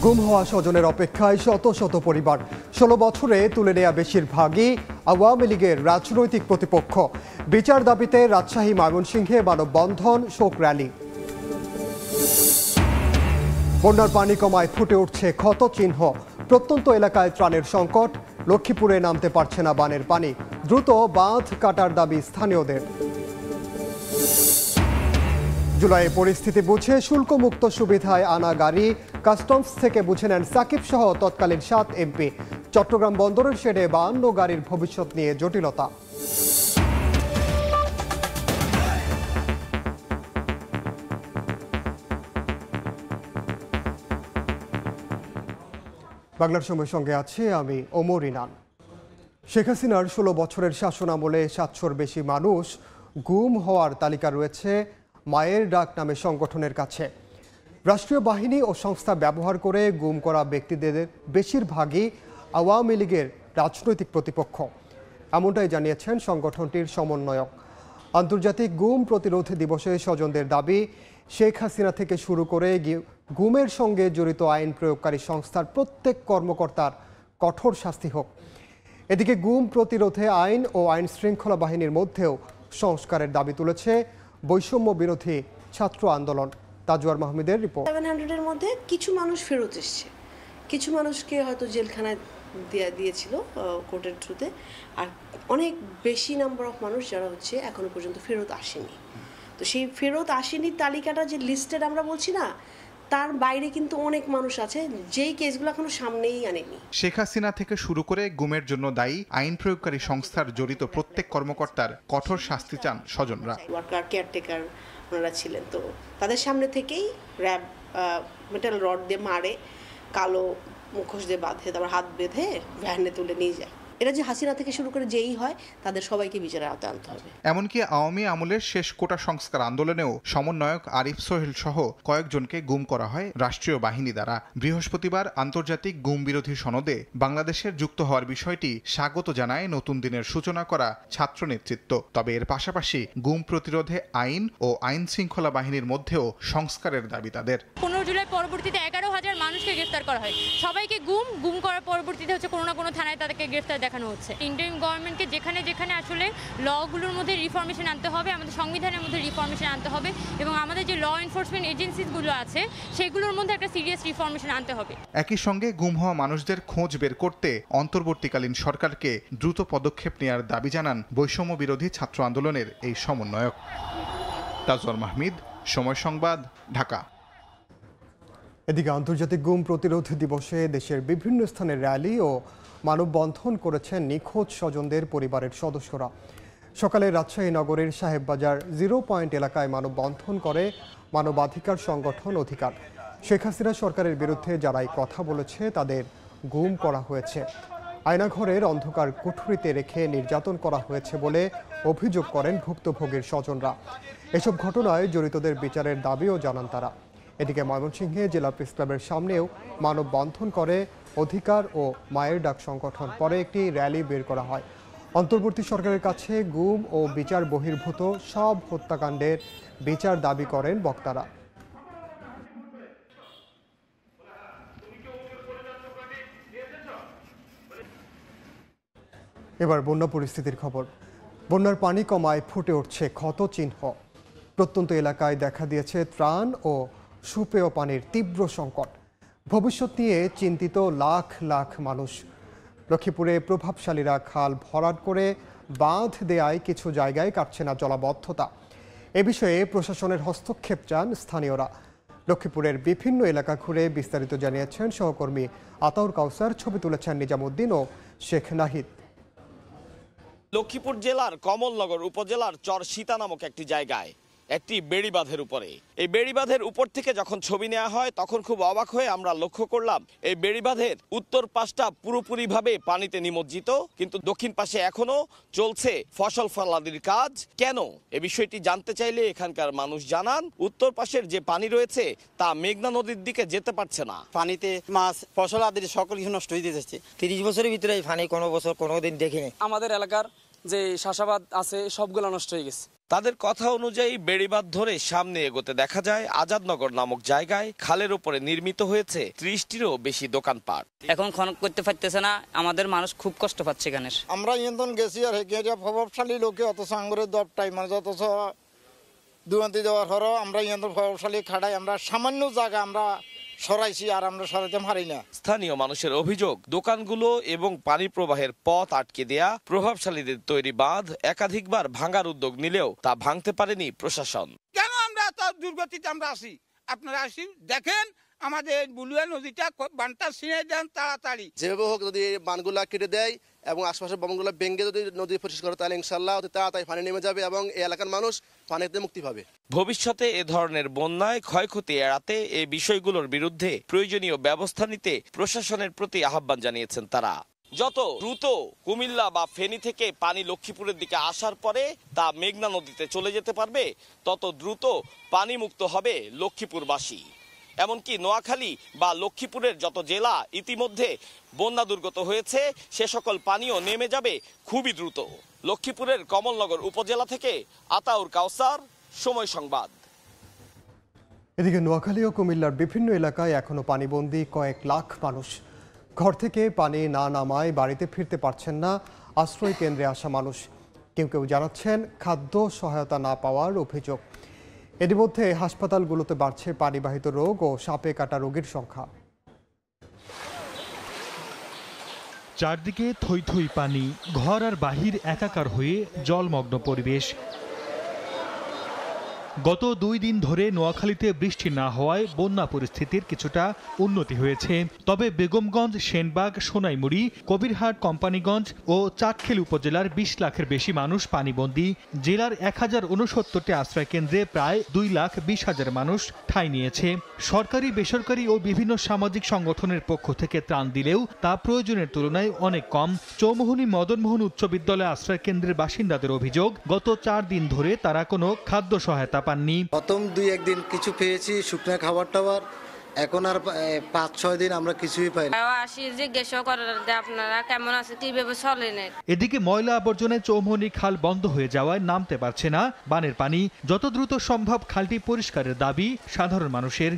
গুম হওয়া স্বজনের অপেক্ষায় শত শত পরিবার। ১৬ বছরে তুলে নেয়া বেশিরভাগই আওয়ামী লীগের রাজনৈতিক প্রতিপক্ষ। বিচার দাবিতে রাজশাহী, ময়মনসিংহে মানববন্ধন, শোক র্যালি। বন্যার পানি কমায় ফুটে উঠছে ক্ষত চিহ্ন। প্রত্যন্ত এলাকায় ত্রাণের সংকট। লক্ষ্মীপুরে নামতে পারছে না বানের পানি। দ্রুত বাঁধ কাটার দাবি স্থানীয়দের। জুলাইয়ে পরিস্থিতি বুঝে শুল্কমুক্ত সুবিধায় আনা গাড়ি কাস্টমস থেকে বুঝে নেন সাকিব সহ তৎকালীন ৭ এমপি। চট্টগ্রাম বন্দরের শেডে ৫২ গাড়ির ভবিষ্যৎ নিয়ে জটিলতা। বাংলার সময়ের সঙ্গে আছি আমি ওমর ইনান। শেখ হাসিনার ১৬ বছরের শাসন আমলে ৭০০-র বেশি মানুষ গুম হওয়ার তালিকা রয়েছে মায়ের ডাক নামে সংগঠনের কাছে। রাষ্ট্রীয় বাহিনী ও সংস্থা ব্যবহার করে গুম করা ব্যক্তিদের বেশিরভাগই আওয়ামী লীগের রাজনৈতিক প্রতিপক্ষ, এমনটাই জানিয়েছেন সংগঠনটির সমন্বয়ক। আন্তর্জাতিক গুম প্রতিরোধ দিবসে স্বজনদের দাবি, শেখ হাসিনা থেকে শুরু করে গুমের সঙ্গে জড়িত আইন প্রয়োগকারী সংস্থার প্রত্যেক কর্মকর্তার কঠোর শাস্তি হোক। এদিকে গুম প্রতিরোধে আইন ও আইন শৃঙ্খলা বাহিনীর মধ্যেও সংস্কারের দাবি তুলেছে বৈষম্য বিরোধী ছাত্র আন্দোলন। তাজওয়ার মাহমুদের রিপোর্ট। 700-এর মধ্যে কিছু মানুষ ফেরত এসছে, কিছু মানুষকে হয়তো জেলখানায় দিয়েছিল কোর্টের থ্রুতে, আর অনেক বেশি নাম্বার অফ মানুষ যারা হচ্ছে এখনো পর্যন্ত ফেরত আসেনি। তো সেই ফেরত আসেনি তালিকাটা যে লিস্টেড আমরা বলছি না, তার বাইরে কিন্তু অনেক মানুষ আছে যেই কেসগুলো এখনো সামনেই আনেনি। শেখ হাসিনা থেকে শুরু করে গুমের জন্য দায়ী আইন প্রয়োগকারী সংস্থার জড়িত প্রত্যেক কর্মকর্তার কঠোর শাস্তি চান স্বজনরা। ওয়ার্কার, কেয়ারটেকার ওনারা ছিলেন, তো তাদের সামনে থেকেই র্যাব মেটাল রড দিয়ে মারে, কালো মুখোশ দিয়ে বাঁধে, তারপর হাত বেঁধে ভ্যানে তুলে নিয়ে যায়। এটা যে হাসিনা থেকে শুরু করে যেই হয় তাদের সবাইকে বিচারের আওতায় আনতে হবে। এমনকি আওয়ামী আমলের শেষ কোটা সংস্কার আন্দোলনেও সমন্বয়ক আরিফ সোহেল সহ কয়েকজনকে গুম করা হয় রাষ্ট্রীয় বাহিনী দ্বারা। বৃহস্পতিবার আন্তর্জাতিক গুম বিরোধী সনদে বাংলাদেশের যুক্ত হওয়ার বিষয়টি স্বাগত জানায় নতুন দিনের সূচনা করা ছাত্র নেতৃত্ব। তবে এর পাশাপাশি গুম প্রতিরোধে আইন ও আইন শৃঙ্খলা বাহিনীর মধ্যেও সংস্কারের দাবি তাদের। 15 জুলাই পরবর্তীতে 11,000 মানুষকে গ্রেফতার করা হয়। সবাইকে গুম করার পরবর্তীতে হচ্ছে কোনো না কোনো থানায় তাদেরকে গ্রেফতার দেখানো হচ্ছে। ইন্ডিয়ান গভর্নমেন্টকে যেখানে যেখানে আসলে লগুলোর মধ্যে রিফরমেশন আনতে হবে, আমাদের সংবিধানের মধ্যে রিফরমেশন আনতে হবে, এবং আমাদের যে ল এনফোর্সমেন্ট এজেন্সিসগুলো আছে সেগুলোর মধ্যে একটা সিরিয়াস রিফরমেশন আনতে হবে। একই সঙ্গে গুম হওয়া মানুষদের খোঁজ বের করতে অন্তর্বর্তীকালীন সরকারকে দ্রুত পদক্ষেপ নেওয়ার দাবি জানান বৈষম্য বিরোধী ছাত্র আন্দোলনের এই সমন্বয়ক। তাজওয়ার মাহমুদ, সময় সংবাদ, ঢাকা। এদিকে আন্তর্জাতিক গুম প্রতিরোধ দিবসে দেশের বিভিন্ন স্থানে র্যালি ও মানববন্ধন করেছেন নিখোঁজ স্বজনদের পরিবারের সদস্যরা। সকালে রাজশাহী নগরের সাহেববাজার 0 পয়েন্ট এলাকায় মানববন্ধন করে মানবাধিকার সংগঠন অধিকার। শেখ হাসিনা সরকারের বিরুদ্ধে যারাই কথা বলেছে তাদের গুম করা হয়েছে, আয়নাঘরের অন্ধকার কুঠুরিতে রেখে নির্যাতন করা হয়েছে বলে অভিযোগ করেন ভুক্তভোগীর স্বজনরা। এসব ঘটনায় জড়িতদের বিচারের দাবিও জানান তারা। এদিকে ময়মনসিংহে জেলা প্রেস ক্লাবের সামনেও মানববন্ধন করে অধিকার ও মায়ের ডাক সংগঠন। পরে একটি র্যালি বের করা হয়। অন্তর্বর্তী সরকারের কাছে গুম ও বিচার বহির্ভূত সব হত্যাকাণ্ডের বিচার দাবি করেন বক্তারা। এবার বন্যা পরিস্থিতির খবর। বন্যার পানি কমায় ফুটে উঠছে ক্ষত চিহ্ন। প্রত্যন্ত এলাকায় দেখা দিয়েছে ত্রাণ ও সুপেয় পানির তীব্র সংকট। ভবিষ্যৎ নিয়ে চিন্তিত লাখ লাখ মানুষ। লক্ষ্মীপুরে প্রভাবশালীরা খাল ভরাট করে বাঁধ দেয়ায় কিছু জায়গায় কাটছে না জলাবদ্ধতা। এ বিষয়ে প্রশাসনের হস্তক্ষেপ চান স্থানীয়রা। লক্ষ্মীপুরের বিভিন্ন এলাকা ঘুরে বিস্তারিত জানিয়েছেন সহকর্মী আতাউর কাউসার। ছবি তুলেছেন নিজামুদ্দিন ও শেখ নাহিদ। লক্ষ্মীপুর জেলার কমলনগর উপজেলার চর সীতা নামক একটি জায়গায় একটি বেড়িবাঁধের উপরে, এই বেড়িবাঁধের উপর থেকে যখন ছবি নেওয়া হয় তখন খুব অবাক হয়ে আমরা লক্ষ্য করলাম এই বেড়িবাঁধের উত্তর পাশটা পুরোপুরিভাবে পানিতে নিমজ্জিত, কিন্তু দক্ষিণ পাশে এখনো চলছে ফসল ফলাদির কাজ। কেন, এ বিষয়টি জানতে চাইলে এখানকার মানুষ জানান উত্তর পাশের যে পানি রয়েছে তা মেঘনা নদীর দিকে যেতে পারছে না। পানিতে মাছ, ফসল আদির সকল কিছু নষ্ট হয়ে যাচ্ছে। 30 বছরের ভিতরে এই পানি কোনো বছর কোনোদিন দেখিনি। আমাদের এলাকার যে চাষাবাদ আছে সবগুলো নষ্ট হয়ে গেছে। তাদের কথা অনুযায়ী বেড়িবাঁধ ধরে সামনে এগোতে দেখা যায় আজাদনগর নামক জায়গায় খালের উপরে নির্মিত হয়েছে 30টিরও বেশি দোকানপাট। এখন খনন করতে পারতেছে না, আমাদের মানুষ খুব কষ্ট পাচ্ছে এখানে। আমরা ইন্ধন গেছি আর প্রভাবশালী লোকে অথচ আঙ্গুরের দরটাই মানে অথচ দুর্নীতি দেওয়ার হরও আমরা ইন্ধন প্রভাবশালী খাটাই, আমরা সামান্য জায়গা আমরা সরাইছি আর আমরা সরাইতে পারি না। স্থানীয় মানুষের অভিযোগ, দোকানগুলো এবং পানি প্রবাহের পথ আটকে দেয়া প্রভাবশালীদের তৈরি বাঁধ একাধিকবার ভাঙার উদ্যোগ নিলেও তা ভাঙতে পারেনি প্রশাসন। কেন আমরা তো দুর্গতিতে আমরা আসি, আপনারা আসি দেখেন আমাদের বুলুয়া নদীটা বানটা ছিঁড়ে দেন তাড়াতাড়ি। যেভাবে হোক যদি বানগুলা কেটে দেয় এবং আশপাশের বানগুলো ভেঙে যদি নদী পরিষ্কার করে তাহলে ইনশাল্লাহ অতি তাড়াতাড়ি পানি নেমে যাবে এবং এই এলাকার মানুষ পানিতে মুক্তি পাবে। ভবিষ্যতে এ ধরনের বন্যায় ক্ষয়ক্ষতি এড়াতে এই বিষয়গুলোর বিরুদ্ধে প্রয়োজনীয় ব্যবস্থা নিতে প্রশাসনের প্রতি আহ্বান জানিয়েছেন তারা। যত দ্রুত কুমিল্লা বা ফেনী থেকে পানি লক্ষ্মীপুরের দিকে আসার পরে তা মেঘনা নদীতে চলে যেতে পারবে, তত দ্রুত পানি মুক্ত হবে লক্ষ্মীপুরবাসী। এমনকি নোয়াখালী বা লক্ষ্মীপুরের যত জেলা ইতিমধ্যে বন্যা দুর্গত হয়েছে সে সকল পানিও নেমে যাবে খুবই দ্রুত। লক্ষ্মীপুরের কমলনগর উপজেলা থেকে আতাউর কাউসার, সময় সংবাদ। এদিকে নোয়াখালী ও কুমিল্লার বিভিন্ন এলাকায় এখনো পানিবন্দী কয়েক লাখ মানুষ। ঘর থেকে পানি না নামায় বাড়িতে ফিরতে পারছেন না আশ্রয় কেন্দ্রে আসা মানুষ। কেউ কেউ জানাচ্ছেন খাদ্য সহায়তা না পাওয়ার অভিযোগ। এর মধ্যে হাসপাতালগুলোতে বাড়ছে পানিবাহিত রোগ ও সাপে কাটা রোগীর সংখ্যা। চারদিকে থই থই পানি, ঘর আর বাহির একাকার হয়ে জলমগ্ন পরিবেশ। গত 2 দিন ধরে নোয়াখালীতে বৃষ্টি না হওয়ায় বন্যা পরিস্থিতির কিছুটা উন্নতি হয়েছে। তবে বেগমগঞ্জ, সেনবাগ, সোনাইমুড়ি, কবিরহাট, কোম্পানিগঞ্জ ও চাটখিল উপজেলার 20 লাখের বেশি মানুষ পানিবন্দী। জেলার 1069টি আশ্রয় কেন্দ্রে প্রায় 2,20,000 মানুষ ঠাঁই নিয়েছে। সরকারি, বেসরকারি ও বিভিন্ন সামাজিক সংগঠনের পক্ষ থেকে ত্রাণ দিলেও তা প্রয়োজনের তুলনায় অনেক কম। চৌমুহনী মদনমোহন উচ্চ বিদ্যালয় আশ্রয় কেন্দ্রের বাসিন্দাদের অভিযোগ, গত 4 দিন ধরে তারা কোনো খাদ্য সহায়তা পাননি। প্রথম 2-1 দিন কিছু পেয়েছি, শুকনো খাবার টাবার, এখন আর 5-6 দিন আমরা কিছুই পাই না। আপনারা কেমন আছে, কিভাবে চলেন? এদিকে ময়লা আবর্জনায় চৌমুহনী খাল বন্ধ হয়ে যাওয়ায় নামতে পারছে না বানের পানি। যত দ্রুত সম্ভব খালটি পরিষ্কারের দাবি সাধারণ মানুষের।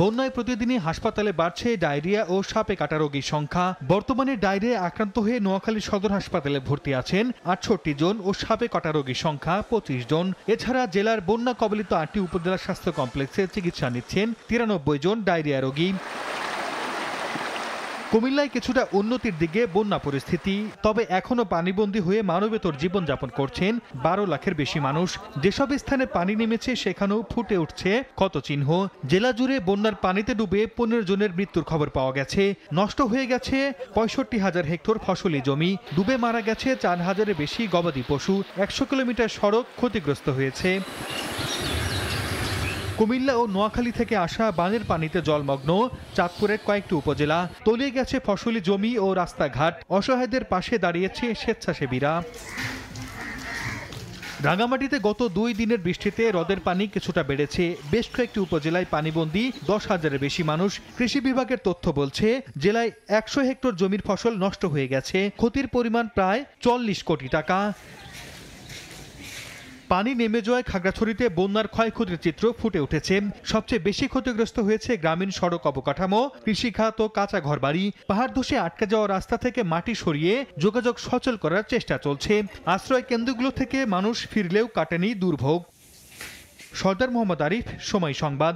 বন্যায় প্রতিদিনই হাসপাতালে বাড়ছে ডায়রিয়া ও সাপে কাটা রোগীর সংখ্যা। বর্তমানে ডায়রিয়া আক্রান্ত হয়ে নোয়াখালী সদর হাসপাতালে ভর্তি আছেন 68 জন ও সাপে কাটা রোগীর সংখ্যা 25 জন। এছাড়া জেলার বন্যা কবলিত 8টি উপজেলা স্বাস্থ্য কমপ্লেক্সে চিকিৎসা নিচ্ছেন 93 জন ডায়রিয়া রোগী। কুমিল্লায় কিছুটা উন্নতির দিকে বন্যা পরিস্থিতি, তবে এখনো পানিবন্দী হয়ে মানবেতর জীবনযাপন করছেন 12 লাখের বেশি মানুষ। যেসব স্থানে পানি নেমেছে সেখানেও ফুটে উঠছে ক্ষতচিহ্ন। জেলা জুড়ে বন্যার পানিতে ডুবে 15 জনের মৃত্যুর খবর পাওয়া গেছে। নষ্ট হয়ে গেছে 65,000 হেক্টর ফসলি জমি, ডুবে মারা গেছে 4,000-এর বেশি গবাদি পশু। 100 কিলোমিটার সড়ক ক্ষতিগ্রস্ত হয়েছে। কুমিল্লা ও নোয়াখালী থেকে আসা বানের পানিতে জলমগ্ন চাঁদপুরের কয়েকটি উপজেলা। তলিয়ে গেছে ফসলি জমি ও রাস্তাঘাট, অসহায়দের পাশে দাঁড়িয়েছে স্বেচ্ছাসেবীরা। রাঙামাটিতে গত 2 দিনের বৃষ্টিতে হ্রদের পানি কিছুটা বেড়েছে। বেশ কয়েকটি উপজেলায় পানিবন্দী 10,000-এর বেশি মানুষ। কৃষি বিভাগের তথ্য বলছে জেলায় 100 হেক্টর জমির ফসল নষ্ট হয়ে গেছে। ক্ষতির পরিমাণ প্রায় 40 কোটি টাকা। পানি নেমে যাওয়ায় খাগড়াছড়িতে বন্যার ক্ষয়ক্ষতির চিত্র ফুটে উঠেছে। সবচেয়ে বেশি ক্ষতিগ্রস্ত হয়েছে গ্রামীণ সড়ক অবকাঠামো, কৃষিখাত ও কাঁচা ঘরবাড়ি। পাহাড় ধসে আটকে যাওয়া রাস্তা থেকে মাটি সরিয়ে যোগাযোগ সচল করার চেষ্টা চলছে। আশ্রয় কেন্দ্রগুলো থেকে মানুষ ফিরলেও কাটেনি দুর্ভোগ। সর্দার মোহাম্মদ আরিফ, সময় সংবাদ।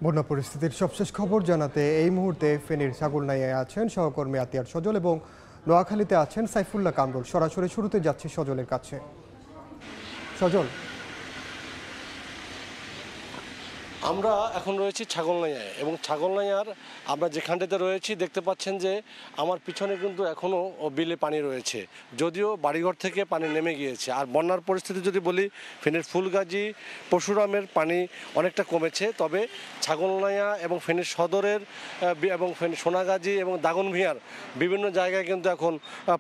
বন্যা পরিস্থিতির সবশেষ খবর জানাতে এই মুহূর্তে ফেনীর ছাগলনাইয়ায় আছেন সহকর্মী আতিয়ার সজল এবং নোয়াখালীতে আছেন সাইফুল্লাহ কামরুল। সরাসরি শুরুতে যাচ্ছে সজলের কাছে। সজল, আমরা এখন রয়েছি ছাগলনাইয়ায় এবং ছাগলনাইয়ার আমরা যেখানটাতে রয়েছি দেখতে পাচ্ছেন যে আমার পিছনে কিন্তু এখনও বিলে পানি রয়েছে, যদিও বাড়িঘর থেকে পানি নেমে গিয়েছে। আর বন্যার পরিস্থিতি যদি বলি, ফেনীর ফুলগাজী, পরশুরামের পানি অনেকটা কমেছে, তবে ছাগলনাইয়া এবং ফেনীর সদরের এবং ফেনী সোনাগাজী এবং দাগনভূঞার বিভিন্ন জায়গায় কিন্তু এখন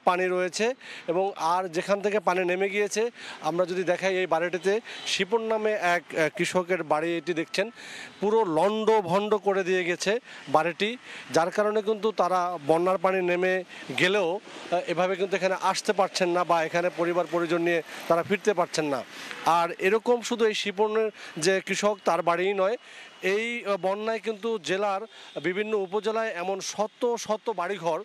পানি রয়েছে। এবং আর যেখান থেকে পানি নেমে গিয়েছে আমরা যদি দেখাই, এই বাড়িটিতে শিপন নামে এক কৃষকের বাড়ি এটি দেখছেন। পুরো লন্ড ভন্ড করে দিয়ে গেছে বাড়িটি, যার কারণে কিন্তু তারা বন্যার পানি নেমে গেলেও এভাবে কিন্তু এখানে আসতে পারছেন না বা এখানে পরিবার পরিজন নিয়ে তারা ফিরতে পারছেন না। আর এরকম শুধু এই শিপনের যে কৃষক তার বাড়িই নয়, এই বন্যায় কিন্তু জেলার বিভিন্ন উপজেলায় এমন শত শত বাড়িঘর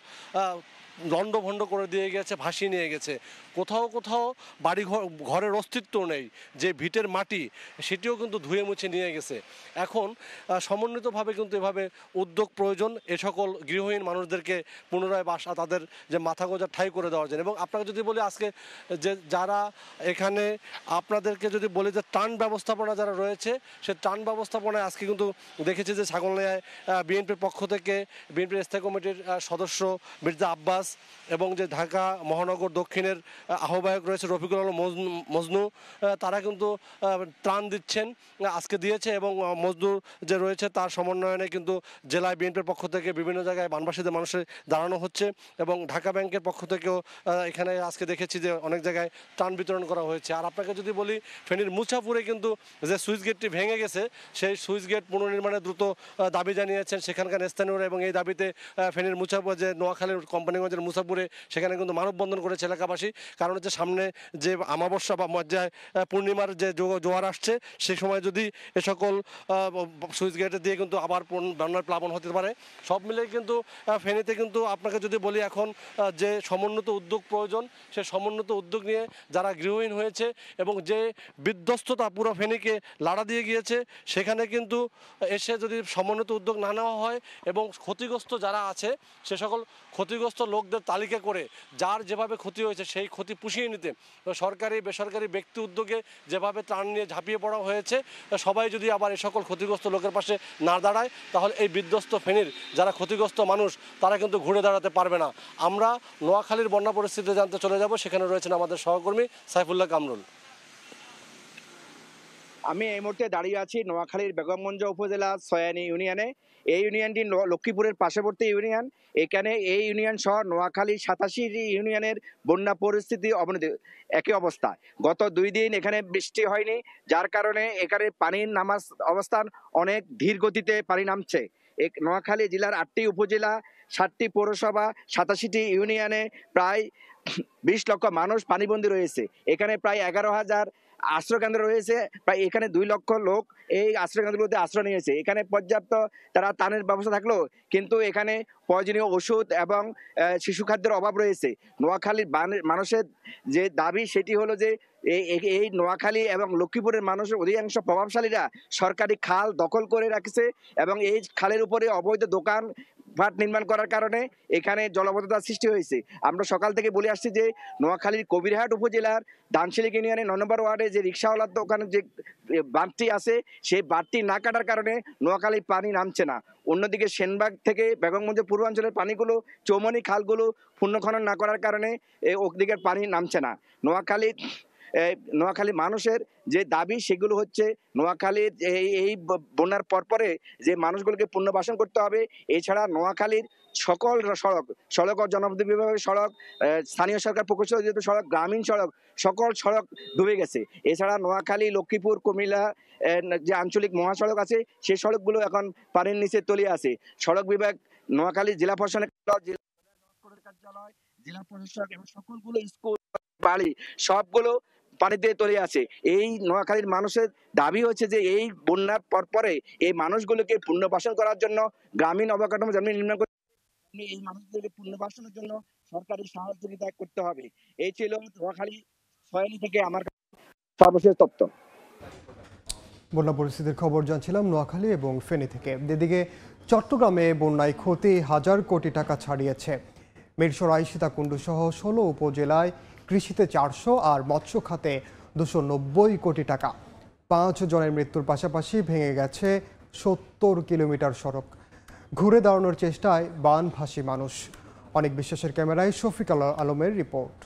লন্ডভন্ড করে দিয়ে গেছে, ভাসিয়ে নিয়ে গেছে। কোথাও কোথাও বাড়ি ঘরের অস্তিত্ব নেই, যে ভিটের মাটি সেটিও কিন্তু ধুয়ে মুছে নিয়ে গেছে। এখন সমন্বিতভাবে কিন্তু এভাবে উদ্যোগ প্রয়োজন এ সকল গৃহহীন মানুষদেরকে পুনরায় বাসা তাদের যে মাথা গোঁজার ঠাঁই করে দেওয়ার জন্য। এবং আপনাকে যদি বলি আজকে যে যারা এখানে আপনাদেরকে যদি বলি যে ত্রাণ ব্যবস্থাপনা যারা রয়েছে, সে ত্রাণ ব্যবস্থাপনায় আজকে কিন্তু দেখেছি যে ছাগলনাইয়ায় বিএনপির পক্ষ থেকে বিএনপির স্থায়ী কমিটির সদস্য মির্জা আব্বাস এবং যে ঢাকা মহানগর দক্ষিণের আহ্বায়ক রয়েছে রফিকুল আলম মজনু, তারা কিন্তু ত্রাণ দিচ্ছেন, আজকে দিয়েছে। এবং মজনু যে রয়েছে তার সমন্বয়নে কিন্তু জেলায় বিএনপির পক্ষ থেকে বিভিন্ন জায়গায় বানবাসীদের মানুষের দাঁড়ানো হচ্ছে এবং ঢাকা ব্যাংকের পক্ষ থেকেও এখানে আজকে দেখেছি যে অনেক জায়গায় ত্রাণ বিতরণ করা হয়েছে। আর আপনাকে যদি বলি ফেনীর মুছাপুরে কিন্তু যে সুইচ গেটটি ভেঙে গেছে, সেই সুইচ গেট পুনর্নির্মাণের দ্রুত দাবি জানিয়েছেন সেখানকার স্থানীয়রা এবং এই দাবিতে ফেনীর মুছাপুর যে নোয়াখালীর কোম্পানিগঞ্জের মুছাপুরে সেখানে কিন্তু মানববন্ধন করেছে এলাকাবাসী। কারণ হচ্ছে সামনে যে আমাবস্যা বা মজ্জায় পূর্ণিমার যে জোয়ার আসছে, সেই সময় যদি এ সকল সুইচ গেটে দিয়ে কিন্তু আবার বন্যার প্লাবন হতে পারে। সব মিলে কিন্তু ফেনীতে কিন্তু আপনাকে যদি বলি এখন যে সমন্বিত উদ্যোগ প্রয়োজন, সে সমন্বিত উদ্যোগ নিয়ে যারা গৃহহীন হয়েছে এবং যে বিধ্বস্ততা পুরো ফেনীকে লাড়া দিয়ে গিয়েছে, সেখানে কিন্তু এসে যদি সমন্বিত উদ্যোগ না নেওয়া হয় এবং ক্ষতিগ্রস্ত যারা আছে সে সকল ক্ষতিগ্রস্ত লোকদের তালিকা করে যার যেভাবে ক্ষতি হয়েছে সেই ক্ষতি পুষিয়ে নিতে সরকারি বেসরকারি ব্যক্তি উদ্যোগে যেভাবে ত্রাণ নিয়ে ঝাঁপিয়ে পড়া হয়েছে, সবাই যদি আবার এই সকল ক্ষতিগ্রস্ত লোকের পাশে না দাঁড়ায়, তাহলে এই বিধ্বস্ত ফেনীর যারা ক্ষতিগ্রস্ত মানুষ তারা কিন্তু ঘুরে দাঁড়াতে পারবে না। আমরা নোয়াখালীর বন্যা পরিস্থিতি জানতে চলে যাব, সেখানে রয়েছেন আমাদের সহকর্মী সাইফুল্লাহ কামরুল। আমি এই মুহূর্তে দাঁড়িয়ে আছি নোয়াখালীর বেগমগঞ্জ উপজেলা সয়ানী ইউনিয়নে। এই ইউনিয়নটি লক্ষ্মীপুরের পার্শ্ববর্তী ইউনিয়ন। এখানে এই ইউনিয়ন সহ নোয়াখালী 87 ইউনিয়নের বন্যা পরিস্থিতি অবনতি একই অবস্থা। গত 2 দিন এখানে বৃষ্টি হয়নি, যার কারণে এখানে পানির নামার অবস্থান অনেক ধীর গতিতে পানি নামছে। নোয়াখালী জেলার 8টি উপজেলা, 7টি পৌরসভা, 87টি ইউনিয়নে প্রায় 20 লক্ষ মানুষ পানিবন্দী রয়েছে। এখানে প্রায় 11,000 আশ্রয়কেন্দ্র রয়েছে, প্রায় এখানে 2 লক্ষ লোক এই আশ্রয়কেন্দ্রগুলোতে আশ্রয় নিয়েছে। এখানে পর্যাপ্ত তারা ত্রাণের ব্যবস্থা থাকলেও কিন্তু এখানে প্রয়োজনীয় ওষুধ এবং শিশু খাদ্যের অভাব রয়েছে। নোয়াখালীর মানুষের যে দাবি সেটি হলো যে এই নোয়াখালী এবং লক্ষ্মীপুরের মানুষের অধিকাংশ প্রভাবশালীরা সরকারি খাল দখল করে রাখছে এবং এই খালের উপরে অবৈধ দোকান ভাট নির্মাণ করার কারণে এখানে জলাবদ্ধতার সৃষ্টি হয়েছে। আমরা সকাল থেকে বলে আসছি যে নোয়াখালীর কবিরহাট উপজেলার দানশিলিক ইউনিয়নের 9 নম্বর ওয়ার্ডে যে রিক্সাওয়ালার দোকানে যে বাঁধটি আছে, সেই বাঁধটি না কাটার কারণে নোয়াখালীর পানি নামছে না। অন্যদিকে সেনবাগ থেকে বেগমগঞ্জ পূর্বাঞ্চলের পানিগুলো চৌমনি খালগুলো পুনঃখনন না করার কারণে এই ওদিকের পানি নামছে না। নোয়াখালী মানুষের যে দাবি সেগুলো হচ্ছে নোয়াখালীর এই বন্যার পরে যে মানুষগুলোকে পুনর্বাসন করতে হবে। এছাড়া নোয়াখালীর সকল সড়ক ও জনপদ বিভাগের সড়ক, স্থানীয় সরকার প্রকৌশল সড়ক, গ্রামীণ সড়ক, সকল সড়ক ডুবে গেছে। এছাড়া নোয়াখালী, লক্ষ্মীপুর, কুমিল্লা যে আঞ্চলিক মহাসড়ক আছে সেই সড়কগুলো এখন পানির নিচে তলিয়ে আছে। সড়ক বিভাগ, নোয়াখালী জেলা প্রশাসনের কার্যালয়, জেলা প্রশাসক এবং সকলগুলো স্কুল, বাড়ি সবগুলো পানিতে তলিয়ে আছে। এই নোয়াখালীর মানুষের দাবি হচ্ছে যে এই বন্যার পরে এই মানুষগুলোকে পুনর্বাসন করার জন্য গ্রামীণ অবকাঠামো যেমন নির্মাণ করতে, এই মানুষদেরকে পুনর্বাসনের জন্য সরকারি সহযোগিতা করতে হবে। এই ছিল নোয়াখালী সয়ানী থেকে আমার সর্বশেষ তথ্য। বন্যা পরিস্থিতির খবর জানছিলাম নোয়াখালী এবং ফেনী থেকে। এদিকে চট্টগ্রামে বন্যায় ক্ষতি 1000 কোটি টাকা ছাড়িয়েছে। মিরসরাই, সীতাকুণ্ড সহ 16 উপজেলায় কৃষিতে 400 আর মৎস্য খাতে 290 কোটি টাকা। 5 জনের মৃত্যুর পাশাপাশি ভেঙে গেছে 70 কিলোমিটার সড়ক। ঘুরে দাঁড়ানোর চেষ্টায় বানভাসী মানুষ। অনেক বিশ্বাসের ক্যামেরায় শফিক আলমের রিপোর্ট।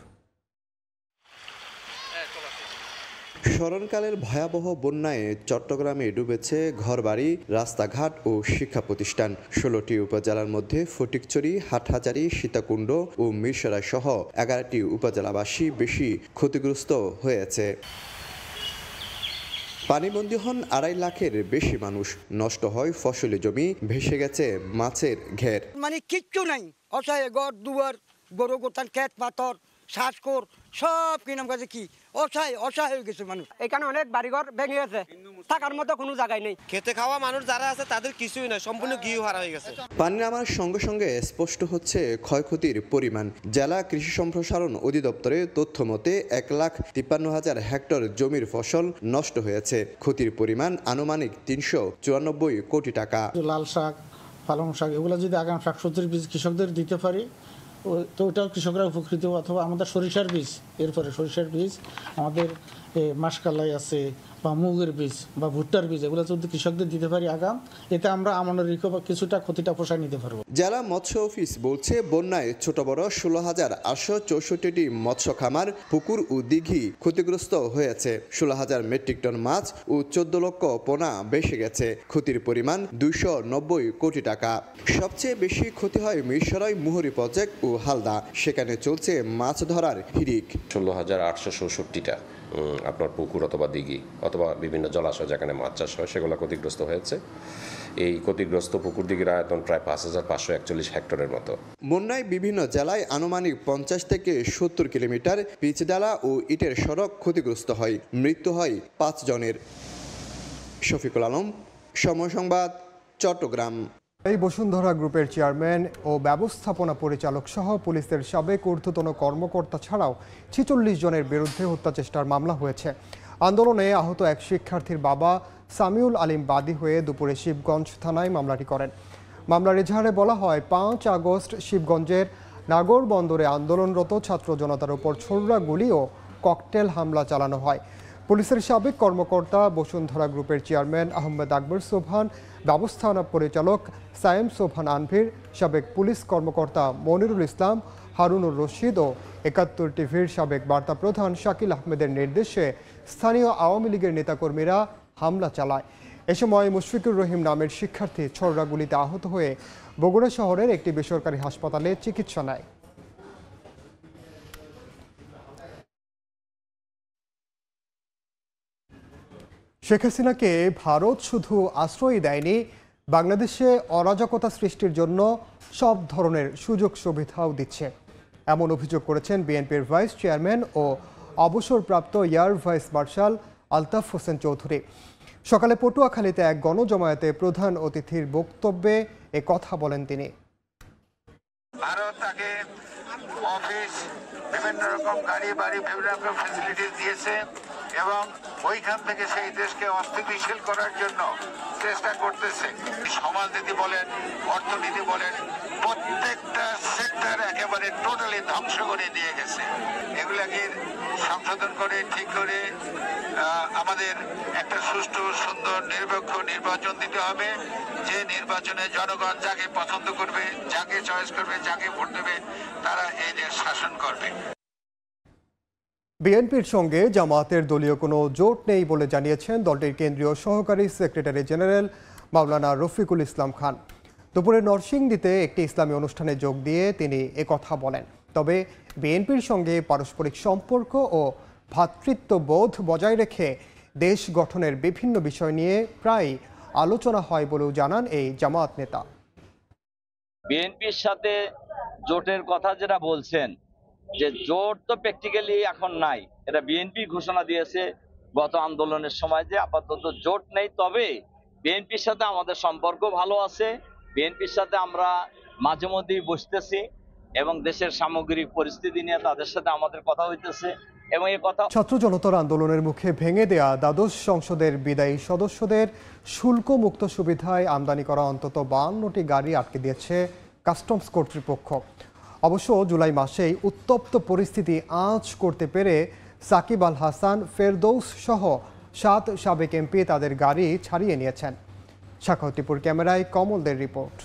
স্মরণকালের ভয়াবহ বন্যায় চট্টগ্রামে ডুবেছে ঘরবাড়ি, রাস্তাঘাট ও শিক্ষা প্রতিষ্ঠান। 16টি উপজেলার মধ্যে ফটিকছড়ি, হাটহাজারী, সীতাকুণ্ড ও মিরসরাই সহ 11টি উপজেলাবাসী বেশি ক্ষতিগ্রস্ত হয়েছে। পানিবন্দী হন 2.5 লাখের বেশি মানুষ, নষ্ট হয় ফসলি জমি, ভেসে গেছে মাছের ঘের। মানে কিচ্ছু নাই, অসহায় ঘর দুয়ার, গরু গোতান, ক্ষেত পাথর, শ্বাসকর সব কি নাম কাছে কি অসহায় হয়ে গেছে মানুষ। এখানে অনেক বাড়িঘর ভেঙে গেছে, থাকার মতো কোনো জায়গায় নেই। খেতে খাওয়া মানুষ যারা আছে তাদের কিছুই নয়, সম্পূর্ণ গৃহ হারা হয়ে গেছে। পানি নামার সঙ্গে সঙ্গে স্পষ্ট হচ্ছে ক্ষয়ক্ষতির পরিমাণ। জেলা কৃষি সম্প্রসারণ অধিদপ্তরের তথ্য মতে 1,53,000 হেক্টর জমির ফসল নষ্ট হয়েছে। ক্ষতির পরিমাণ আনুমানিক 394 কোটি টাকা। লাল শাক, পালং শাক এগুলো যদি আগাম শাকসবজির বীজ কৃষকদের দিতে পারি তো ওটাও কৃষকরা উপকৃত, অথবা আমাদের সরিষার বীজ, এরপরে সরিষার বীজ, আমাদের মাসকালাই আছে বা মুগের বীজ বা ভুট্টার বীজ, এগুলো যদি কৃষকদের দিতে পারি আগাম, এতে আমরা আমাদের কিছুটা ক্ষতিটা পোষায় নিতে পারবো। জেলা মৎস্য অফিস বলছে বন্যায় ছোট বড় 16,864টি মৎস্য খামার, পুকুর ও দিঘি ক্ষতিগ্রস্ত হয়েছে। 16,000 মেট্রিক টন মাছ ও 14 লক্ষ পোনা ভেসে গেছে। ক্ষতির পরিমাণ 290 কোটি টাকা। সবচেয়ে বেশি ক্ষতি হয় মিরসরাই মুহুরী প্রজেক্ট ও হালদা, সেখানে চলছে মাছ ধরার হিড়িক। 16,866টা আপনার পুকুর অথবা দিঘি অথবা বিভিন্ন জলাশয় যেখানে মাছ চাষ হয় সেগুলো ক্ষতিগ্রস্ত হয়েছে। এই ক্ষতিগ্রস্ত পুকুর দিঘির আয়তন প্রায় 5,541 হেক্টরের মতো। বন্যায় বিভিন্ন জেলায় আনুমানিক 50 থেকে 70 কিলোমিটার পিচডালা ও ইটের সড়ক ক্ষতিগ্রস্ত হয়। মৃত্যু হয় 5 জনের। শফিকুল আলম, সময় সংবাদ, চট্টগ্রাম। এই বসুন্ধরা গ্রুপের চেয়ারম্যান ও ব্যবস্থাপনা পরিচালক সহ পুলিশের সাবেক ঊর্ধ্বতন কর্মকর্তা ছাড়াও 46 জনের বিরুদ্ধে হত্যাচেষ্টার মামলা হয়েছে। আন্দোলনে আহত এক শিক্ষার্থীর বাবা সামিউল আলিম বাদী হয়ে দুপুরে শিবগঞ্জ থানায় মামলাটি করেন। মামলার এজাহারে বলা হয় 5 আগস্ট শিবগঞ্জের নাগর বন্দরে আন্দোলনরত ছাত্র জনতার উপর ছোড়া গুলি ও ককটেল হামলা চালানো হয়। পুলিশের সাবেক কর্মকর্তা, বসুন্ধরা গ্রুপের চেয়ারম্যান আহমেদ আকবর সোবহান, ব্যবস্থাপনা পরিচালক সায়েম সোবহান আনভির, সাবেক পুলিশ কর্মকর্তা মনিরুল ইসলাম, হারুনুর রশিদ ও 71 টিভির সাবেক বার্তা প্রধান শাকিল আহমেদের নির্দেশে স্থানীয় আওয়ামী লীগের নেতাকর্মীরা হামলা চালায়। এ সময় মুশফিকুর রহিম নামের শিক্ষার্থী ছোড়া গুলিতে আহত হয়ে বগুড়া শহরের একটি বেসরকারি হাসপাতালে চিকিৎসা নেয়। শেখ হাসিনাকে ভারত শুধু আশ্রয় দেয়নি, বাংলাদেশে অরাজকতা সৃষ্টির জন্য সব ধরনের সুযোগ সুবিধাও দিচ্ছে, এমন অভিযোগ করেছেন বিএনপির ভাইস চেয়ারম্যান ও অবসরপ্রাপ্ত air vice marshal Altaf Hossain Chowdhury. সকালে পটুয়াখালীতে এক গণজমায়েতে প্রধান অতিথির বক্তব্যে এ কথা বলেন তিনি। ভারত তাকে অফিস, বিভিন্ন রকম গাড়ি বাড়ি, বিভিন্ন রকম ফ্যাসিলিটিস দিয়েছে এবং ওইখান থেকে সেই দেশকে অস্থিতিশীল করার জন্য চেষ্টা করতেছে। সমাজনীতি বলেন, অর্থনীতি বলেন, প্রত্যেকটা সেক্টর একেবারে টোটালি ধ্বংস করে দিয়ে গেছে। এগুলাকে সংশোধন করে ঠিক করে আমাদের একটা সুষ্ঠু, সুন্দর, নিরপেক্ষ নির্বাচন দিতে হবে। যে নির্বাচনে জনগণ যাকে পছন্দ করবে, যাকে চয়েস করবে, যাকে ভোট দেবে, তারা এই দেশ শাসন করবে। বিএনপির সঙ্গে জামায়াতের দলীয় কোনো জোট নেই বলে জানিয়েছেন দলটির কেন্দ্রীয় সহকারী সেক্রেটারি জেনারেল মাওলানা রফিকুল ইসলাম খান। দুপুরে নরসিংদীতে একটি ইসলামী অনুষ্ঠানে যোগ দিয়ে তিনি একথা বলেন। তবে বিএনপির সঙ্গে পারস্পরিক সম্পর্ক ও ভ্রাতৃত্ববোধ বজায় রেখে দেশ গঠনের বিভিন্ন বিষয় নিয়ে প্রায় আলোচনা হয় বলেও জানান এই জামায়াত নেতা। বিএনপির সাথে জোটের কথা যেটা বলছেন, যে জোট তো প্র্যাকটিক্যালি এখন নাই, এটা বিএনপি ঘোষণা দিয়েছে গত আন্দোলনের সময় যে আপাতত জোট নেই। তবে বিএনপির সাথে আমাদের সম্পর্ক ভালো আছে। বিএনপির সাথে আমরা মাঝে মধ্যেই বসতেছি এবং দেশের সামগ্রিক পরিস্থিতি নিয়ে তাদের সাথে আমাদের কথা হইতেছে। এবং এই কথা ছাত্র জনতার আন্দোলনের মুখে ভেঙে দেয়া দ্বাদশ সংসদের বিদায়ী সদস্যদের শুল্ক মুক্ত সুবিধায় আমদানি করা অন্তত 52টি গাড়ি আটকে দিয়েছে কাস্টমস কর্তৃপক্ষ। অবশ্য জুলাই মাসেই উত্তপ্ত পরিস্থিতি আঁচ করতে পেরে সাকিব আল হাসান, ফেরদৌস সহ 7 সাবেক এমপি তাদের গাড়ি ছাড়িয়ে নিয়েছেন। সাখাওয়াতিপুর ক্যামেরায় কমলদের রিপোর্ট।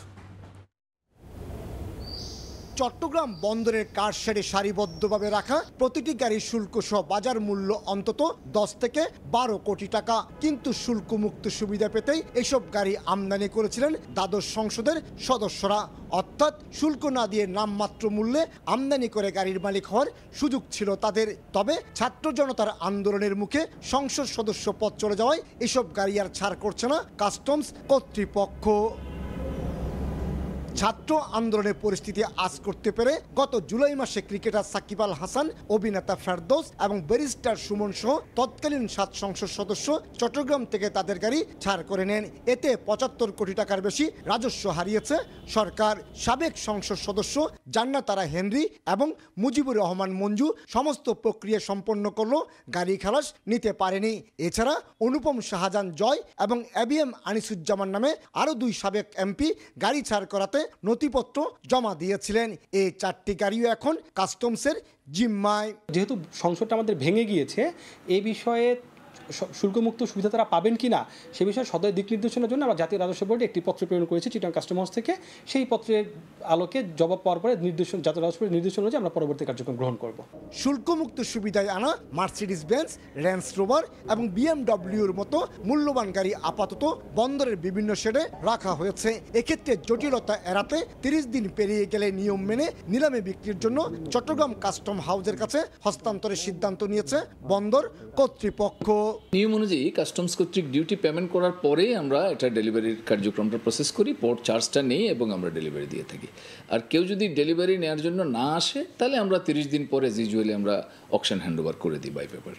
চট্টগ্রাম বন্দরের কার শেডে সারিবদ্ধভাবে রাখা প্রতিটি গাড়ির শুল্ক সহ বাজার মূল্য অন্তত 10 থেকে 12 কোটি টাকা। কিন্তু শুল্কমুক্ত সুবিধা পেতেই এসব গাড়ি আমদানি করেছিলেন দ্বাদশ সংসদের সদস্যরা। অর্থাৎ শুল্ক না দিয়ে নামমাত্র মূল্যে আমদানি করে গাড়ির মালিক হওয়ার সুযোগ ছিল তাদের। তবে ছাত্র জনতার আন্দোলনের মুখে সংসদ সদস্য পদ চলে যাওয়ায় এসব গাড়ি আর ছাড় করছে না কাস্টমস কর্তৃপক্ষ। ছাত্র আন্দোলনের পরিস্থিতি আজ করতে পেরে গত জুলাই মাসে ক্রিকেটার সাকিব আল হাসান, অভিনেতা ফেরদৌস এবং ব্যারিস্টার সুমন সহ তৎকালীন 7 সংসদ সদস্য চট্টগ্রাম থেকে তাদের গাড়ি ছাড় করে নেন। এতে 75 কোটি টাকার বেশি রাজস্ব হারিয়েছে সরকার। সাবেক সংসদ সদস্য জান্নাতারা হেনরি এবং মুজিবুর রহমান মঞ্জু সমস্ত প্রক্রিয়া সম্পন্ন করলেও গাড়ি খালাস নিতে পারেনি। এছাড়া অনুপম শাহজাহান জয় এবং এবিএম আনিসুজ্জামান নামে আরও 2 সাবেক এমপি গাড়ি ছাড় করাতে নথিপত্র জমা দিয়েছিলেন। এই 4টি গাড়িও এখন কাস্টমসের জিম্মায়। যেহেতু সংসদটা আমাদের ভেঙে গিয়েছে, এই বিষয়ে শুল্কমুক্ত সুবিধা তারা পাবেন কিনা সে বিষয়ে সদয় দিক নির্দেশনার জন্য আমরা জাতীয় রাজস্ব বোর্ডে একটি পত্র প্রেরণ করেছি চিটাগং কাস্টম হাউস থেকে। সেই পত্রের আলোকে জবাব পাওয়ার পরে জাতীয় রাজস্ব বোর্ডের নির্দেশনা অনুযায়ী আমরা পরবর্তী কার্যক্রম গ্রহণ করব। শুল্কমুক্ত সুবিধায় আনা মার্সিডিজ বেঞ্জ, রেঞ্জ রোভার এবং বিএমডব্লিউর মতো মূল্যবান গাড়ি আপাতত বন্দরের বিভিন্ন শেডে রাখা হয়েছে। এক্ষেত্রে জটিলতা এড়াতে 30 দিন পেরিয়ে গেলে নিয়ম মেনে নিলামে বিক্রির জন্য চট্টগ্রাম কাস্টম হাউসের কাছে হস্তান্তরের সিদ্ধান্ত নিয়েছে বন্দর কর্তৃপক্ষ। নিয়ম অনুযায়ী কাস্টমস কর্তৃক ডিউটি পেমেন্ট করার পরে আমরা এটা ডেলিভারির কার্যক্রমটা প্রসেস করি, পোর্ট চার্জটা নেই এবং আমরা ডেলিভারি দিয়ে থাকি। আর কেউ যদি ডেলিভারি নেওয়ার জন্য না আসে তাহলে আমরা 30 দিন পরে ইউজুয়ালি আমরা অকশন হ্যান্ডওভার করে দিই বাই পেপার।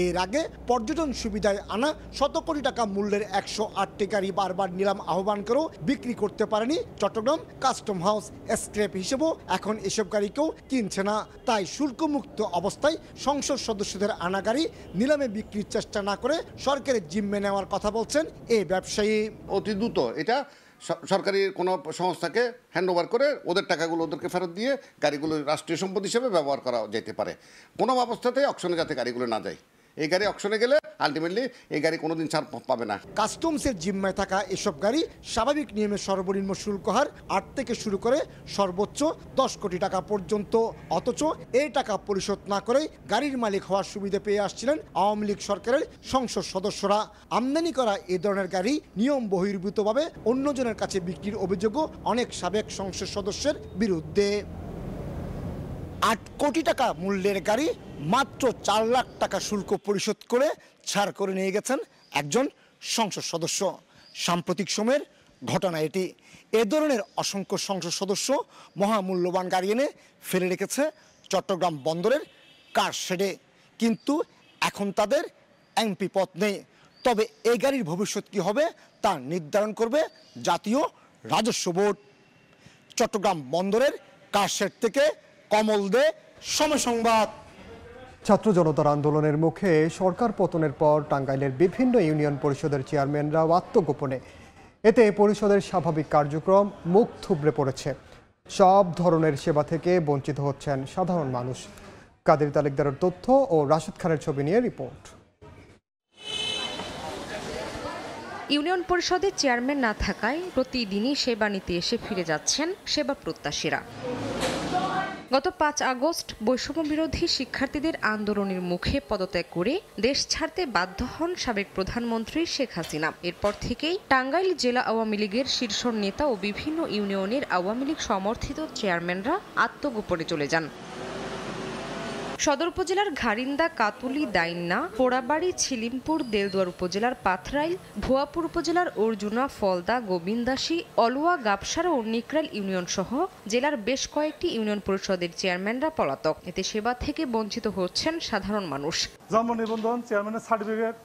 এর আগে পর্যটন সুবিধায় আনা 100 কোটি টাকা মূল্যের 108টি গাড়ি বারবার নিলাম আহ্বান করেও বিক্রি করতে পারেনি চট্টগ্রাম কাস্টম হাউস। স্ক্র্যাপ হিসেবেও এখন এসব গাড়ি কেউ কিনছে না। তাই শুল্কমুক্ত অবস্থায় সংসদ সদস্যদের আনা গাড়ি নিলামে বিক্রির চেষ্টা না করে সরকারের জিম্মে নেওয়ার কথা বলছেন এই ব্যবসায়ী। অতি দ্রুত এটা সরকারি কোনো সংস্থাকে হ্যান্ডওভার করে ওদের টাকাগুলো ওদেরকে ফেরত দিয়ে গাড়িগুলো রাষ্ট্রীয় সম্পদ হিসেবে ব্যবহার করা যেতে পারে। কোনো অবস্থাতেই অকশনে যাতে গাড়িগুলো না যায়। এই গাড়ি অকশনে গেলে আলটিমেটলি এই গাড়ি কোনোদিন ছাড় পাবে না। কাস্টমসের জিম্মায় থাকা এসব গাড়ি স্বাভাবিক নিয়মে সর্বনিম্ন শুল্ক হার 8 থেকে শুরু করে সর্বোচ্চ 10 কোটি টাকা পর্যন্ত। অথচ এই টাকা পরিশোধ না করেই গাড়ির মালিক হওয়ার সুবিধা পেয়ে আসছিলেন আওয়ামী লীগ সরকারের সংসদ সদস্যরা। আমদানি করা এ ধরনের গাড়ি নিয়ম বহির্ভূতভাবে অন্যজনের কাছে বিক্রির অভিযোগও অনেক সাবেক সংসদ সদস্যের বিরুদ্ধে। 8 কোটি টাকা মূল্যের গাড়ি মাত্র 4 লাখ টাকা শুল্ক পরিশোধ করে ছাড় করে নিয়ে গেছেন একজন সংসদ সদস্য। সাম্প্রতিক সময়ের ঘটনা এটি। এ ধরনের অসংখ্য সংসদ সদস্য মহামূল্যবান গাড়ি এনে ফেলে রেখেছে চট্টগ্রাম বন্দরের কার শেডে, কিন্তু এখন তাদের এমপি পদ নেই। তবে এই গাড়ির ভবিষ্যৎ কী হবে তা নির্ধারণ করবে জাতীয় রাজস্ব বোর্ড। চট্টগ্রাম বন্দরের কার শেড থেকে কমল দে, সময় সংবাদ। ছাত্র জনতার আন্দোলনের মুখে সরকার পতনের পর টাঙ্গাইলের বিভিন্ন ইউনিয়ন পরিষদের চেয়ারম্যানরাও আত্মগোপনে। এতে পরিষদের স্বাভাবিক কার্যক্রম মুখ থুবড়ে পড়েছে। সব ধরনের সেবা থেকে বঞ্চিত হচ্ছেন সাধারণ মানুষ। কাদের তালুকদারের তথ্য ও রাশেদ খানের ছবি নিয়ে রিপোর্ট। ইউনিয়ন পরিষদের চেয়ারম্যান না থাকায় প্রতিদিনই সেবা নিতে এসে ফিরে যাচ্ছেন সেবা প্রত্যাশীরা। গত 5 আগস্ট বৈষম্য বিরোধী শিক্ষার্থীদের আন্দোলনের মুখে পদত্যাগ করে দেশ ছাড়তে বাধ্য হন সাবেক প্রধানমন্ত্রী শেখ হাসিনা। এরপর থেকেই টাঙ্গাইল জেলা আওয়ামী লীগের শীর্ষ নেতা ও বিভিন্ন ইউনিয়নের আওয়ামী লীগ সমর্থিত চেয়ারম্যানরা আত্মগোপনে চলে যান। সদর উপজেলার ঘারিন্দা, কাতুলি, দাইন্না, পোড়াবাড়ি, ছিলিমপুর, দেলদুয়ার উপজেলার পাথরাইল, ভুয়াপুর উপজেলার অর্জুনা, ফলদা, গোবিন্দাসী, অলুয়া, গাবসারা ও নিকরাইল ইউনিয়ন সহ জেলার বেশ কয়েকটি ইউনিয়ন পরিষদের চেয়ারম্যানরা পলাতক। এতে সেবা থেকে বঞ্চিত হচ্ছেন সাধারণ মানুষ। জন্ম নিবন্ধন, চেয়ারম্যানের সার্টিফিকেট,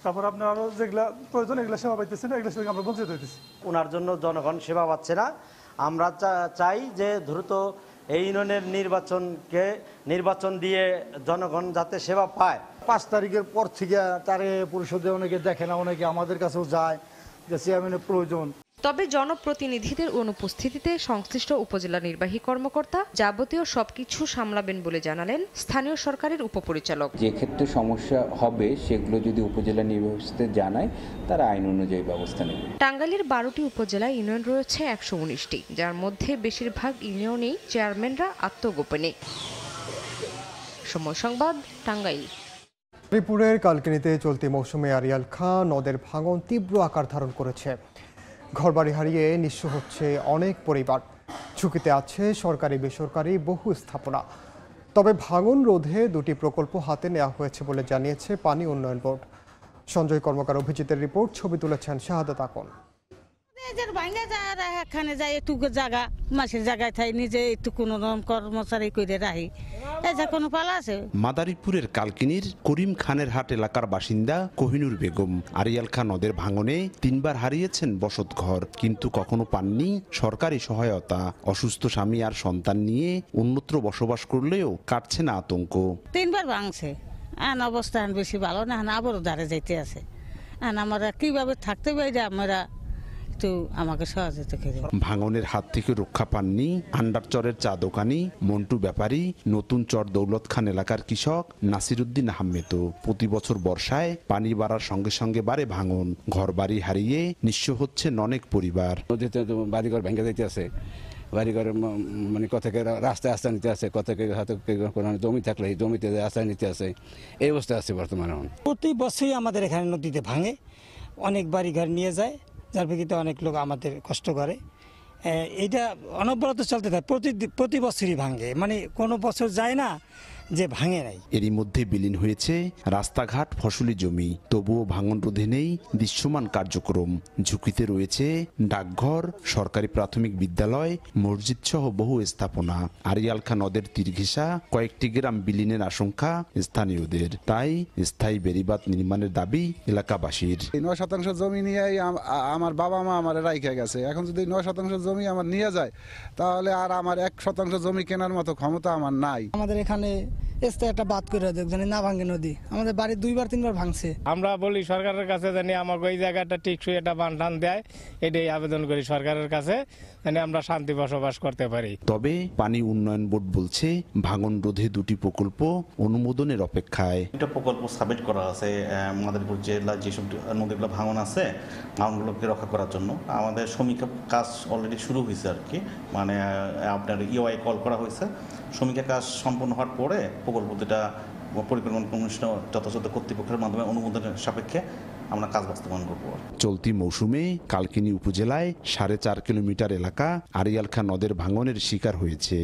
তারপর আপনার আরো যেগুলা প্রয়োজন এগুলো সেবা পাইতেছি না, এগুলো সেবা আমরা বঞ্চিত হইতেছি। ওনার জন্য জনগণ সেবা পাচ্ছে না। আমরা চাই যে দ্রুত এই ইউনিয়নের নির্বাচন দিয়ে জনগণ যাতে সেবা পায়। 5 তারিখের পর থেকে তারে পরিষদে অনেকে দেখে না, অনেকে আমাদের কাছেও যায় যে চেয়ারম্যানের প্রয়োজন। তবে জনপ্রতিনিধিদের অনুপস্থিতিতে সংশ্লিষ্ট উপজেলা নির্বাহী কর্মকর্তা যাবতীয় সবকিছু সামলাবেন বলে জানালেন স্থানীয় সরকারের উপপরিচালক। যে ক্ষেত্রে সমস্যা হবে সেগুলো যদি উপজেলা নির্বাহীদের জানায় তারা আইন অনুযায়ী ব্যবস্থা নেবে। টাঙ্গাইলের 12টি উপজেলায় ইউনিয়ন রয়েছে 119টি, যার মধ্যে বেশিরভাগ ইউনিয়নেই চেয়ারম্যানরা আত্মগোপনে। সময় সংবাদ, টাঙ্গাইল। ত্রিপুরের কালকিনিতে চলতি মৌসুমে আড়িয়াল খাঁ নদের ভাঙন তীব্র আকার ধারণ করেছে। ঘরবাড়ি হারিয়ে নিঃস্ব হচ্ছে অনেক পরিবার। ঝুঁকিতে আছে সরকারি বেসরকারি বহু স্থাপনা। তবে ভাঙন রোধে 2টি প্রকল্প হাতে নেওয়া হয়েছে বলে জানিয়েছে পানি উন্নয়ন বোর্ড। সঞ্জয় কর্মকার অভিজিতের রিপোর্ট, ছবি তুলেছেন শাহাদাত আকন। এখানে যাই একটু জায়গা মাসের জায়গায় থাই নিজে একটু কোনো কর্মচারী করে রাখি, এটা কোনো পালা আছে। মাদারীপুরের কালকিনির করিম খানের হাট এলাকার বাসিন্দা কোহিনুর বেগম আড়িয়াল খাঁ নদের ভাঙনে 3বার হারিয়েছেন বসত ঘর, কিন্তু কখনো পাননি সরকারি সহায়তা। অসুস্থ স্বামী আর সন্তান নিয়ে অন্যত্র বসবাস করলেও কাটছে না আতঙ্ক। 3বার ভাঙছে, অবস্থা বেশি ভালো না, আবারও দাঁড়ে যাইতে আছে। আমরা কিভাবে থাকতে পারি, আমরা আমাকে সহযোগিতা করে। ভাঙনের হাত থেকে রক্ষা পাননি আন্ডারচরের চা দোকানি মন্টু ব্যাপারী, নতুন চর দৌলত খান এলাকার কৃষক নাসিরুদ্দিন আহমেদও। প্রতি বছর বর্ষায় পানি বাড়ার সঙ্গে সঙ্গে বাড়ে ভাঙন। ঘর বাড়ি হারিয়ে নিঃস্ব হচ্ছেন অনেক পরিবার। নদীতে বাড়িঘর ভেঙে যাইতে আছে, বাড়িঘর মানে কত রাস্তায় আশ্রয় নিতে আছে, কত হাতে জমি থাকলে জমিতে আশ্রয় নিতে আছে, এই অবস্থা আছে বর্তমানে। প্রতি বছরই আমাদের এখানে নদীতে ভাঙে, অনেক বাড়িঘর নিয়ে যায়, যার প্রেক্ষিতে অনেক লোক আমাদের কষ্ট করে। এইটা অনবরত চলতে থাকে, প্রতি বছরই ভাঙে, মানে কোনো বছর যায় না যে ভাঙে নাই। এরই মধ্যে বিলীন হয়েছে রাস্তাঘাট, ফসলি জমি। তবুও ভাঙন রোধে নেই দৃশ্যমান কার্যক্রম। ঝুঁকিতে রয়েছে ডাকঘর, সরকারি প্রাথমিক বিদ্যালয়, মসজিদ সহ বহু স্থাপনা। আড়িয়াল খাঁ নদের তীর ঘেঁষা কয়েকটি গ্রাম বিলীনের আশঙ্কা স্থানীয়দের। তাই স্থায়ী বেড়িবাঁধ নির্মাণের দাবি এলাকাবাসীর। 9% জমি নিয়ে আমার বাবা মা আমার রাইখে গেছে। এখন যদি 9% জমি আমার নিয়ে যায়, তাহলে আর আমার 1% জমি কেনার মতো ক্ষমতা আমার নাই। আমাদের এখানে একটা বাদ করে দেখছেন না ভাঙে নদী, আমাদের বাড়ি 2-3বার ভাঙছে। আমরা বলি সরকারের কাছে জানি আমাকে ওই জায়গাটা টিকসই একটা বান টান দেয়, এটাই আবেদন করি সরকারের কাছে, মানে আমরা শান্তি বসবাস করতে পারি। তবে পানি উন্নয়ন বোর্ড বলছে ভাঙন রোধে 2টি প্রকল্প অনুমোদনের অপেক্ষায়। একটা প্রকল্প সাবমিট করা আছে মাদারীপুর জেলা, যেসব নদীগুলো ভাঙন আছে ভাঙনগুলোকে রক্ষা করার জন্য আমাদের সমীক্ষা কাজ অলরেডি শুরু হয়েছে আর কি, মানে আপনার ইওআই কল করা হয়েছে। সমীক্ষা কাজ সম্পন্ন হওয়ার পরে প্রকল্প যেটা পরিকল্পনা কমিশন যথাযথ কর্তৃপক্ষের মাধ্যমে অনুমোদনের সাপেক্ষে আমরা কাজ বাস্তবায়ন করব। চলতি মৌসুমে কালকিনি উপজেলায় 4.5 কিলোমিটার এলাকা আড়িয়াল খাঁ নদের ভাঙনের শিকার হয়েছে।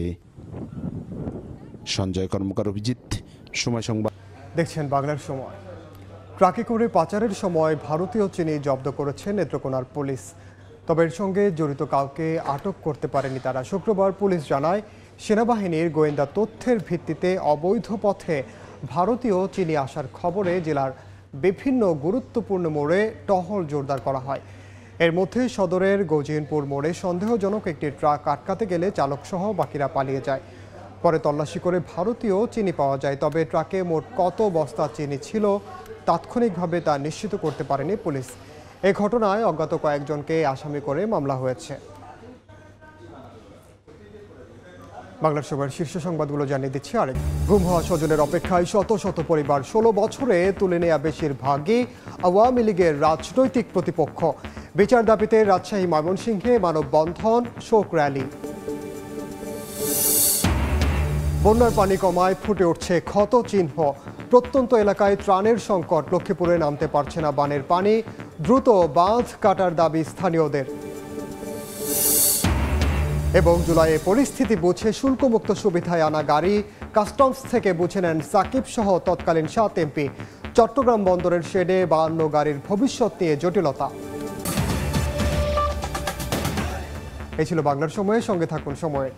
সঞ্জয় কর্মকার, অভিজিৎ, সময় সংবাদ। দেখছেন বাংলার সময়। ট্রাকে করে পাচারের সময় ভারতীয় চিনি জব্দ করেছে নেত্রকোনার পুলিশ। তবে এর সঙ্গে জড়িত কাউকে আটক করতে পারেনি তারা। শুক্রবার পুলিশ জানায়, সেনাবাহিনীর গোয়েন্দা তথ্যের ভিত্তিতে অবৈধ পথে ভারতীয় চিনি আসার খবরে জেলার বিভিন্ন গুরুত্বপূর্ণ মোড়ে টহল জোরদার করা হয়। এর মধ্যে সদরের গজিনপুর মোড়ে সন্দেহজনক একটি ট্রাক আটকাতে গেলে চালকসহ বাকিরা পালিয়ে যায়। পরে তল্লাশি করে ভারতীয় চিনি পাওয়া যায়। তবে ট্রাকে মোট কত বস্তা চিনি ছিল তাৎক্ষণিকভাবে তা নিশ্চিত করতে পারেনি পুলিশ। এ ঘটনায় অজ্ঞাত কয়েকজনকে আসামি করে মামলা হয়েছে। বাংলার সবার শীর্ষ সংবাদগুলো জানিয়ে দিচ্ছি আরেক। গুম হওয়া স্বজনের অপেক্ষায় শত শত পরিবার। 16 বছরে তুলে নেওয়া বেশিরভাগই আওয়ামী লীগের রাজনৈতিক প্রতিপক্ষ। বিচার দাবিতে রাজশাহী, ময়মনসিংহে মানববন্ধন, শোক র্যালি। বন্যার পানি কমায় ফুটে উঠছে ক্ষত চিহ্ন। প্রত্যন্ত এলাকায় ত্রাণের সংকট। লক্ষ্মীপুরে নামতে পারছে না বানের পানি। দ্রুত বাঁধ কাটার দাবি স্থানীয়দের। এবং জুলাইয়ে পরিস্থিতি বুঝে শুল্কমুক্ত সুবিধায় আনা গাড়ি। কাস্টমস থেকে বুঝে নেন সাকিব সহ তৎকালীন 7 এমপি। চট্টগ্রাম বন্দরের শেডে 52 গাড়ির ভবিষ্যৎ নিয়ে জটিলতা। এই ছিল বাংলার সময়ের সঙ্গে থাকুন সময়ের।